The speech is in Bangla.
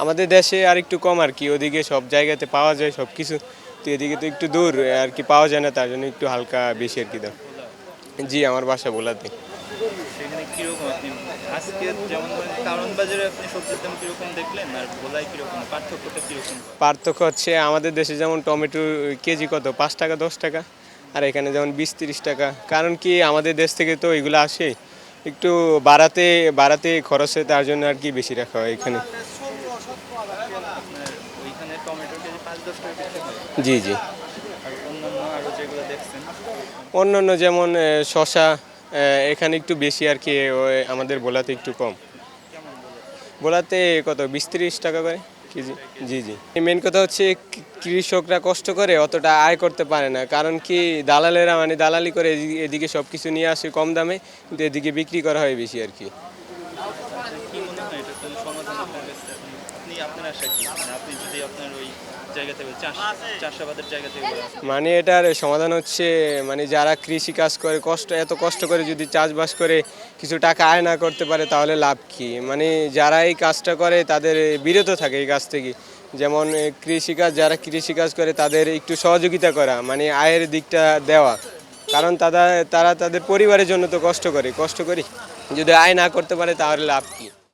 আমাদের দেশে আর একটু কম আর কি, ওদিকে সব জায়গাতে পাওয়া যায় সব কিছু, তো এদিকে তো একটু দূর আর কি, পাওয়া যায় না, তার জন্য একটু হালকা বেশি আর কি দাম। জি, আমার বাসা ভোলাতে। সেখানে কিরকম আপনি আজকে যেমন ধরেন কারণ বাজারে আপনি সবজির দাম কিরকম দেখলেন আর ভোলায় কিরকম পার্থক্যটা কিরকম? পার্থক্য হচ্ছে আমাদের দেশে যেমন টমেটো কেজি কত 5 টাকা 10 টাকা, আর এখানে যেমন 20-30 টাকা। কারণ কি আমাদের দেশ থেকে তো এগুলো আসে, একটু বাড়াতে বাড়াতে খরচে, তার জন্য আর কি বেশি রাখা হয় এখানে। আপনার ওইখানে টমেটো কেজি 5-10 টাকা বিক্রি হয়। জি জি। আর অন্যান্য আরো যেগুলো দেখছেন অন্যান্য যেমন শশা, এখানে একটু বেশি আর কি, আমাদের ভোলাতে একটু কম। কেমন বলে? ভোলাতে কত 20-30 টাকা করে কেজি। জি জি। মেন কথা হচ্ছে কৃষকরা কষ্ট করে অতটা আয় করতে পারে না, কারণ কি দালালেরা মানে দালালি করে এদিকে সব কিছু নিয়ে আসে কম দামে, কিন্তু এদিকে বিক্রি করা হয় বেশি আর কি। আচ্ছা, কি মনে হয় এটার কোনো সমাধান আপনার কাছে? আপনার আশা কি? মানে আপনি যদি আপনার ওই জায়গা থেকে চাষাবাদের জায়গা থেকে বলেন। মানে এটার সমাধান হচ্ছে, মানে যারা কৃষি কাজ করে এত কষ্ট করে যদি চাষবাস করে কিছু টাকা আয় না করতে পারে, তাহলে লাভ কি? মানে যারা এই কাজটা করে তাদের বিরত থাকে এই কাজ থেকে। যেমন কৃষিকাজ, যারা কৃষিকাজ করে তাদের একটু সহযোগিতা করা, মানে আয়ের দিকটা দেওয়া, কারণ তারা তাদের পরিবারের জন্য তো কষ্ট করি, যদি আয় না করতে পারে তাহলে লাভ কি?